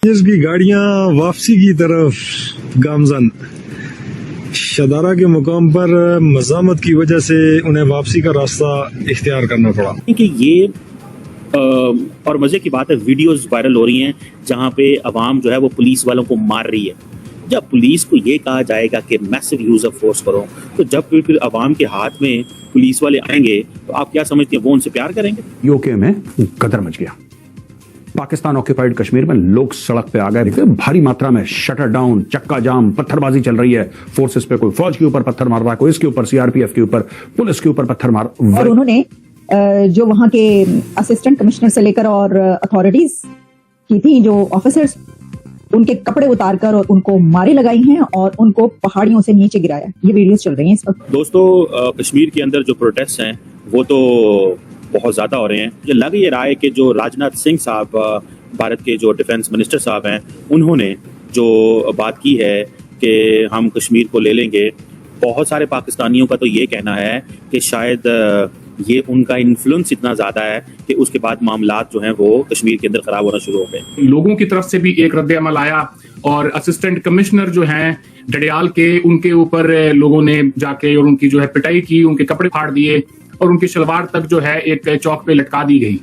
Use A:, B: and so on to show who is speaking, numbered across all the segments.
A: की गाड़ियां वापसी की तरफ गामजन। शदारा के मुकाम पर मज़ामत की वजह से उन्हें वापसी का रास्ता इख्तियार करना पड़ा।
B: कि ये और मजे की बात है, वीडियोस वायरल हो रही हैं जहां पे अवाम जो है वो पुलिस वालों को मार रही है। जब पुलिस को ये कहा जाएगा कि मैसिव यूज ऑफ फोर्स करो, तो जब फिर अवाम के हाथ में पुलिस वाले आएंगे तो आप क्या समझते हैं वो उनसे प्यार करेंगे?
C: यूके में गदर मच गया। पाकिस्तान ऑक्यूपाइड कश्मीर में लोग सड़क पे आ गए, भारी मात्रा में शटर डाउन, चक्का जाम, पत्थरबाजी चल रही है। फोर्सेस पे कोई फौज के ऊपर पत्थर मार रहा है, कोई इसके ऊपर सीआरपीएफ के ऊपर, पुलिस के ऊपर पत्थर मार।
D: और उन्होंने जो वहां के असिस्टेंट कमिश्नर से लेकर और अथॉरिटीज की थी, जो ऑफिसर्स, उनके कपड़े उतारकर और उनको मारे लगाई हैं और उनको पहाड़ियों से नीचे गिराया। ये वीडियोस चल रही हैं इस वक्त।
B: दोस्तों, कश्मीर के अंदर जो प्रोटेस्ट हैं वो तो बहुत ज्यादा हो रहे हैं। मुझे लग ये रहा है कि जो राजनाथ सिंह साहब, भारत के जो डिफेंस मिनिस्टर साहब हैं, उन्होंने जो बात की है कि हम कश्मीर को ले लेंगे, बहुत सारे पाकिस्तानियों का तो ये कहना है कि शायद ये उनका इन्फ्लुएंस इतना ज्यादा है कि उसके बाद मामलात जो हैं वो कश्मीर के अंदर खराब होना शुरू हो गए।
E: लोगों की तरफ से भी एक रद्द अमल आया और असिस्टेंट कमिश्नर जो हैं डडियाल के, उनके ऊपर लोगों ने जाके और उनकी जो है पिटाई की, उनके कपड़े फाड़ दिए और उनकी शलवार तक जो है एक चौक पे लटका दी गई।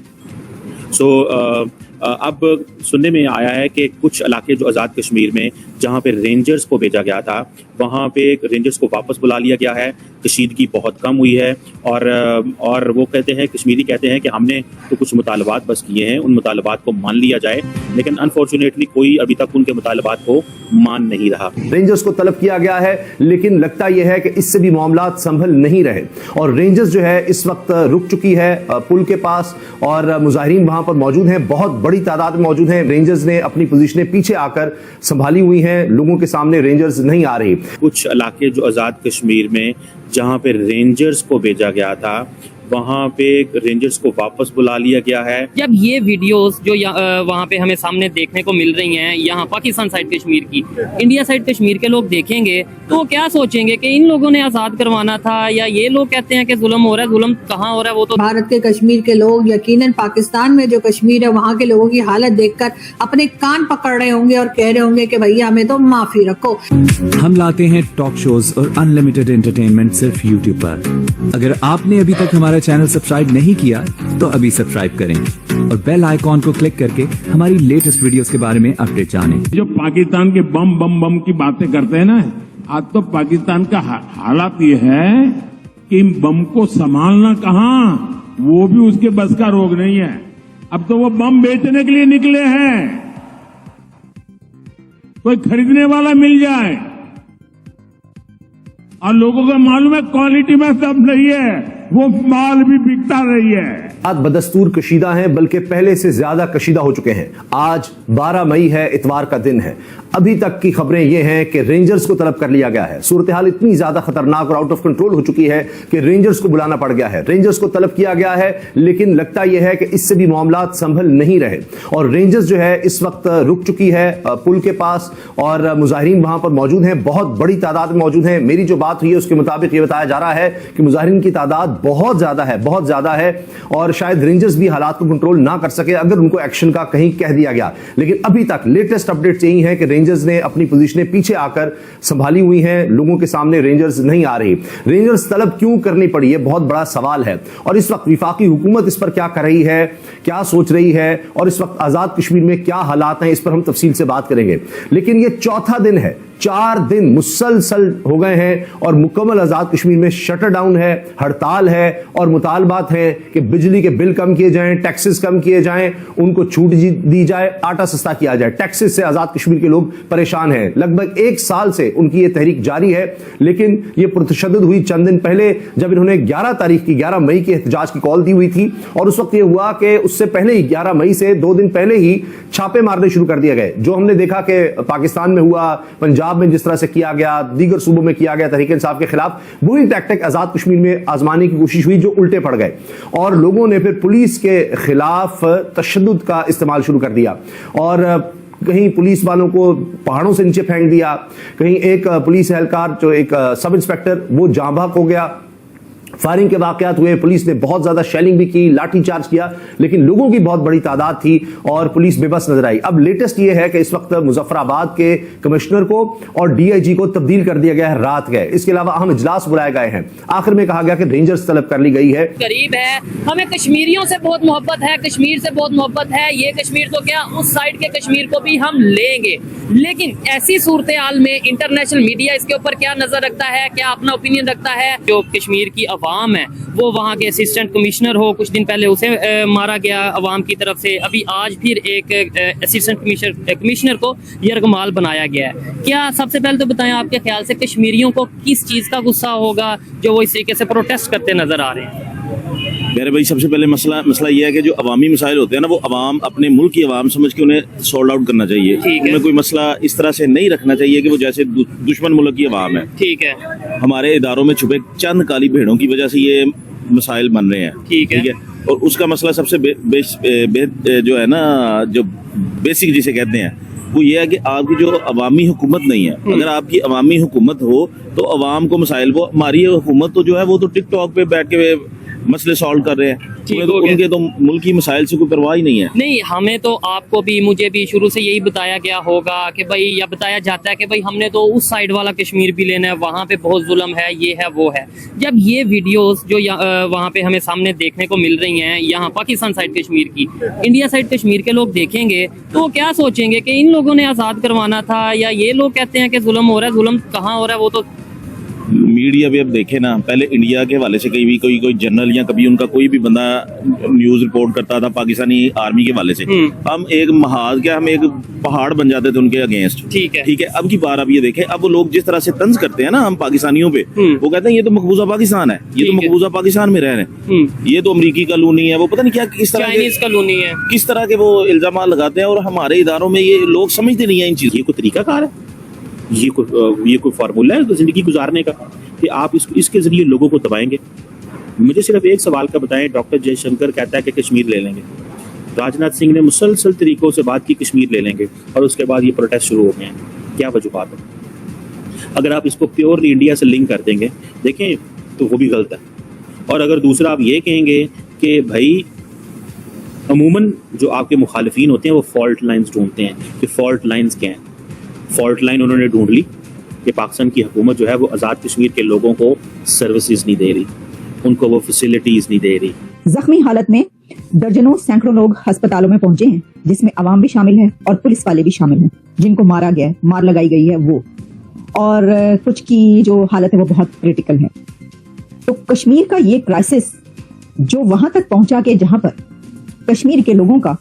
B: अब सुनने में आया है कि कुछ इलाके जो आज़ाद कश्मीर में जहां पे रेंजर्स को भेजा गया था, वहां पे रेंजर्स को वापस बुला लिया गया है। कशीदगी बहुत कम हुई है और वो कहते हैं, कश्मीरी कहते हैं कि हमने तो कुछ मुतालबात बस किए हैं, उन मुतालबात को मान लिया जाए, लेकिन अनफॉर्चुनेटली कोई अभी तक उनके मुतालबात को मान नहीं रहा।
F: रेंजर्स को तलब किया गया है, लेकिन लगता यह है कि इससे भी मामलात संभल नहीं रहे और रेंजर्स जो है इस वक्त रुक चुकी है पुल के पास और मुजाहिरीन वहां पर मौजूद हैं, बहुत बड़ी तादाद में मौजूद हैं। रेंजर्स ने अपनी पोजीशनें पीछे आकर संभाली हुई हैं, लोगों के सामने रेंजर्स नहीं आ रही।
B: कुछ इलाके जो आज़ाद कश्मीर में जहां पे रेंजर्स को भेजा गया था, वहां पे रेंजर्स को वापस बुला लिया गया है।
G: जब ये वीडियोस जो वहाँ पे हमें सामने देखने को मिल रही हैं, यहाँ पाकिस्तान साइड कश्मीर की, इंडिया साइड कश्मीर के लोग देखेंगे तो वो क्या सोचेंगे कि इन लोगों ने आजाद करवाना था, या ये लोग कहते हैं कि जुल्म हो रहा है। जुल्म कहाँ हो रहा है? वो तो
H: भारत के कश्मीर के लोग यकीनन पाकिस्तान में जो कश्मीर है वहाँ के लोगों की हालत देखकर अपने कान पकड़ रहे होंगे और कह रहे होंगे कि भैया हमें तो माफी रखो।
I: हम लाते हैं टॉक शोज और अनलिमिटेड एंटरटेनमेंट सिर्फ यूट्यूब पर। अगर आपने अभी तक हमारा चैनल सब्सक्राइब नहीं किया तो अभी सब्सक्राइब करें और बेल आइकॉन को क्लिक करके हमारी लेटेस्ट वीडियोस के बारे में अपडेट जानें।
J: जो पाकिस्तान के बम बम बम की बातें करते हैं ना, आज तो पाकिस्तान का हालात ये है कि बम को संभालना कहां, वो भी उसके बस का रोग नहीं है। अब तो वो बम बेचने के लिए निकले हैं, कोई खरीदने वाला मिल जाए। और लोगों को मालूम है क्वालिटी में सब नहीं है, वो माल भी बिकता रही है।
F: आज बदस्तूर कशीदा हैं, बल्कि पहले से ज्यादा कशीदा हो चुके हैं। आज 12 मई है, इतवार का दिन है। अभी तक की खबरें यह हैं कि रेंजर्स को तलब कर लिया गया है। सूरत हाल इतनी ज्यादा खतरनाक और आउट ऑफ कंट्रोल हो चुकी है कि रेंजर्स को बुलाना पड़ गया है। रेंजर्स को तलब किया गया है, लेकिन लगता यह है कि इससे भी मामलात संभल नहीं रहे और रेंजर्स जो है इस वक्त रुक चुकी है पुल के पास और मुजाहिरीन वहां पर मौजूद हैं, बहुत बड़ी तादाद में मौजूद हैं। मेरी जो बात हुई है उसके मुताबिक यह बताया जा रहा है कि मुजाहिरीन की तादाद बहुत ज्यादा है, बहुत ज्यादा है और शायद रेंजर्स भी हालात को कंट्रोल ना कर सके अगर उनको एक्शन का कहीं कह दिया गया। लेकिन अभी तक लेटेस्ट अपडेट्स यही है कि रेंजर्स ने अपनी पोजीशनें पीछे आकर संभाली हुई हैं, लोगों के सामने रेंजर्स नहीं आ रही। रेंजर्स तलब क्यों करनी पड़ी, यह बहुत बड़ा सवाल है और इस वक्त विफाकी हुकूमत इस पर क्या कर रही है, क्या सोच रही है और इस वक्त आजाद कश्मीर में क्या हालात हैं, इस पर हम तफसील से बात करेंगे। लेकिन यह चौथा दिन है, 4 दिन मुसलसल हो गए हैं और मुकम्मल आजाद कश्मीर में शटर डाउन है, हड़ताल है और मुतालबात है कि बिजली के बिल कम किए जाएं, टैक्सेस कम किए जाएं, उनको छूट दी जाए, आटा सस्ता किया जाए। टैक्सेस से आजाद कश्मीर के लोग परेशान हैं। लगभग 1 साल से उनकी यह तहरीक जारी है, लेकिन यह पुरतशद्दुद हुई चंद दिन पहले जब इन्होंने 11 मई की एहतजाज की कॉल दी हुई थी और उस वक्त यह हुआ कि उससे पहले ही 11 मई से 2 दिन पहले ही छापे मारने शुरू कर दिए गए। जो हमने देखा कि पाकिस्तान में हुआ, पंजाब में जिस तरह से किया गया, दीगर सूबों में किया गया तहरीक इंसाफ के खिलाफ, वही टैक्टिक आजाद कश्मीर में आजमाने की कोशिश हुई जो उल्टे पड़ गए और लोगों ने फिर पुलिस के खिलाफ तशद्दुद का इस्तेमाल शुरू कर दिया और कहीं पुलिस वालों को पहाड़ों से नीचे फेंक दिया, कहीं एक पुलिस एहलकार जो एक सब इंस्पेक्टर वो जाँ बहक हो गया फायरिंग के वाकयात हुए, पुलिस ने बहुत ज्यादा शेलिंग भी की, लाठीचार्ज किया, लेकिन लोगों की बहुत बड़ी तादाद थी और पुलिस बेबस नजर आई। अब लेटेस्ट ये है कि इस वक्त मुजफ्फराबाद के कमिश्नर को और डीआईजी को तब्दील कर दिया गया है रात गए। इसके अलावा अहम इजलास बुलाए गए हैं। आखिर में कहा गया कि रेंजर्स तलब कर ली गई है।
G: करीब है, हमें कश्मीरियों से बहुत मोहब्बत है, कश्मीर से बहुत मोहब्बत है। ये कश्मीर तो क्या, उस साइड के कश्मीर को भी हम लेंगे। लेकिन ऐसी सूरत हाल में इंटरनेशनल मीडिया इसके ऊपर क्या नजर रखता है, क्या अपना ओपिनियन रखता है? जो कश्मीर की अवाम है वो वहाँ के असिस्टेंट कमिश्नर हो, कुछ दिन पहले उसे मारा गया अवाम की तरफ से, अभी आज फिर एक असिस्टेंट कमिश्नर को यरगमाल बनाया गया है। क्या सबसे पहले तो बताएं, आपके ख्याल से कश्मीरियों को किस चीज का गुस्सा होगा जो वो इस तरीके से प्रोटेस्ट करते नजर आ रहे हैं?
K: मेरे भाई सबसे पहले मसला ये है कि जो अवामी मसाइल होते हैं ना, वो अवाम अपने मुल्क की अवाम समझ के उन्हें सॉल्व आउट करना चाहिए। उन्हें कोई मसला इस तरह से नहीं रखना चाहिए कि वो जैसे दुश्मन मुल्क की अवाम है।
G: ठीक है।
K: हमारे इदारों में छुपे चंद काली भेड़ों की वजह से ये मसाइल बन रहे हैं। ठीक है। और उसका मसला सबसे जो है ना, जो बेसिक जिसे कहते हैं, वो ये है कि आपकी जो अवामी हुकूमत नहीं है। अगर आपकी अवामी हुकूमत हो तो अवाम को मसाइल, वो हमारी हुकूमत तो जो है वो तो टिकटॉक पे बैठ के मसले सॉल्व कर रहे हैं, तो उनके तो मुल्की मसाइल से कोई परवाह ही नहीं है।
G: नहीं, हमें तो, आपको भी मुझे भी शुरू से यही बताया गया होगा कि भाई, या बताया जाता है कि भाई हमने तो उस साइड वाला कश्मीर भी लेना है, वहाँ पे बहुत जुल्म है, ये है वो है। जब ये वीडियोस जो वहाँ पे हमें सामने देखने को मिल रही हैं, यहाँ पाकिस्तान साइड कश्मीर की, इंडिया साइड कश्मीर के लोग देखेंगे तो वो क्या सोचेंगे कि इन लोगों ने आज़ाद करवाना था, या ये लोग कहते हैं कि जुल्म हो रहा है। जुल्म कहाँ हो रहा है वो तो
K: मीडिया भी अब देखे ना, पहले इंडिया के हवाले से कहीं भी कोई जनरल या कभी उनका कोई भी बंदा न्यूज रिपोर्ट करता था पाकिस्तानी आर्मी के हवाले से, हम एक महाज क्या, हम एक पहाड़ बन जाते थे उनके अगेंस्ट। ठीक है। अब की बार आप ये देखें, अब वो लोग जिस तरह से तंज करते हैं ना हम पाकिस्तानियों पे, वो कहते हैं ये तो मकबूजा पाकिस्तान है, ये तो मकबूजा पाकिस्तान में रह रहे हैं, ये तो अमरीकी कॉलोनी है, वो पता नहीं क्या किस तरह
G: चाइनीज कॉलोनी है,
K: किस तरह के वो इल्जाम लगाते हैं। और हमारे इदारों में ये लोग समझते नहीं है इन चीज।
B: ये कोई तरीकाकार है, ये कोई फार्मूला है जिंदगी गुजारने का कि आप इसके जरिए लोगों को दबाएंगे? मुझे सिर्फ एक सवाल का बताएं। डॉक्टर जयशंकर कहता है कि कश्मीर ले लेंगे, राजनाथ सिंह ने मुसलसल तरीकों से बात की कश्मीर ले लेंगे, और उसके बाद ये प्रोटेस्ट शुरू हो गए हैं। क्या वजूहात है? अगर आप इसको प्योरली इंडिया से लिंक कर देंगे, देखें, तो वो भी गलत है। और अगर दूसरा आप ये कहेंगे कि भाई अमूमन जो आपके मुखालिफिन होते हैं वो फॉल्ट लाइन्स ढूंढते हैं, कि फॉल्ट लाइन्स क्या हैं? फॉल्ट लाइन उन्होंने ढूंढ ली कि पाकिस्तान की हुकूमत जो है वो आज़ाद कश्मीर के लोगों को सर्विसेज नहीं दे रही, उनको वो फैसिलिटीज नहीं दे रही।
D: जख्मी हालत में दर्जनों सैकड़ों लोग अस्पतालों में पहुंचे हैं, जिसमें अवाम भी शामिल है और पुलिस वाले भी शामिल हैं, जिनको मारा गया है, मार लगाई गई है वो, और कुछ की जो हालत है वो बहुत क्रिटिकल है। तो कश्मीर का ये क्राइसिस जो वहां तक पहुंचा के जहां पर कश्मीर के लोगों का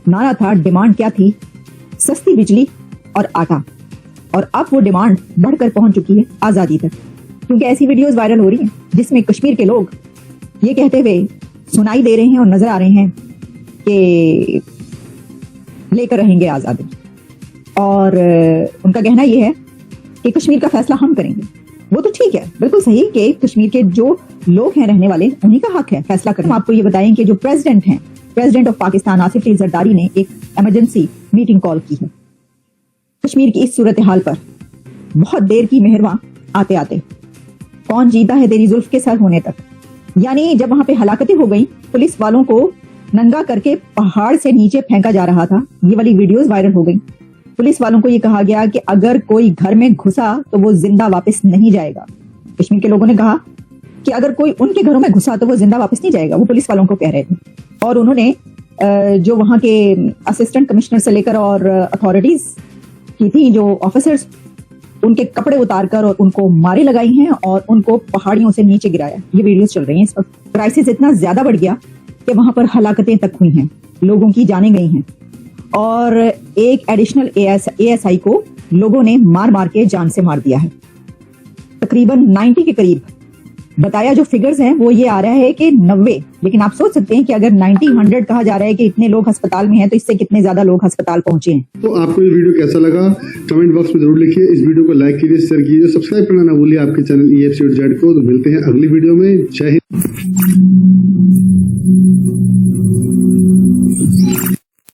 D: नारा था, डिमांड क्या थी? सस्ती बिजली और आटा, और अब वो डिमांड बढ़कर पहुंच चुकी है आजादी तक। क्योंकि ऐसी वीडियोस वायरल हो रही हैं जिसमें कश्मीर के लोग ये कहते हुए सुनाई दे रहे हैं और नजर आ रहे हैं कि लेकर रहेंगे आजादी, और उनका कहना यह है कि कश्मीर का फैसला हम करेंगे। वो तो ठीक है, बिल्कुल सही कि कश्मीर के जो लोग हैं रहने वाले, उन्हीं का हक है फैसला करना। आपको ये बताएं कि जो प्रेसिडेंट हैं, प्रेसिडेंट ऑफ पाकिस्तान आसिफ अली जरदारी ने एक इमरजेंसी मीटिंग कॉल की है कश्मीर की इस सूरत हाल पर। बहुत देर की मेहरबान आते आते कौन जीता है तेरी जुल्फ के सर होने तक। यानी जब वहां पे हलाकतें हो गई, पुलिस वालों को नंगा करके पहाड़ से नीचे फेंका जा रहा था, ये वाली वीडियोस वायरल हो गई। पुलिस वालों को ये कहा गया कि अगर कोई घर में घुसा तो वो जिंदा वापस नहीं जाएगा। कश्मीर के लोगों ने कहा कि अगर कोई उनके घरों में घुसा तो वो जिंदा वापस नहीं जाएगा, वो पुलिस वालों को कह रहे थे। और उन्होंने जो वहां के असिस्टेंट कमिश्नर से लेकर और अथॉरिटीज की थी, जो ऑफिसर्स, उनके कपड़े उतारकर और उनको मारे लगाई हैं और उनको पहाड़ियों से नीचे गिराया। ये वीडियोस चल रही हैं इस वक्त। क्राइसिस इतना ज्यादा बढ़ गया कि वहां पर हलाकतें तक हुई हैं, लोगों की जानें गई हैं, और एक एडिशनल एएसआई को लोगों ने मार मार के जान से मार दिया है। तकरीबन 90 के करीब बताया जो फिगर्स हैं वो ये आ रहा है कि 90, लेकिन आप सोच सकते हैं कि अगर 90-100 कहा जा रहा है कि इतने लोग अस्पताल में हैं, तो इससे कितने ज्यादा लोग अस्पताल पहुंचे हैं।
L: तो आपको ये वीडियो कैसा लगा कमेंट बॉक्स में जरूर लिखिए। इस वीडियो को लाइक कीजिए, शेयर कीजिए, सब्सक्राइब करना ना भूलिए आपके चैनल EFC को। तो मिलते हैं अगली वीडियो में। जय हिंद।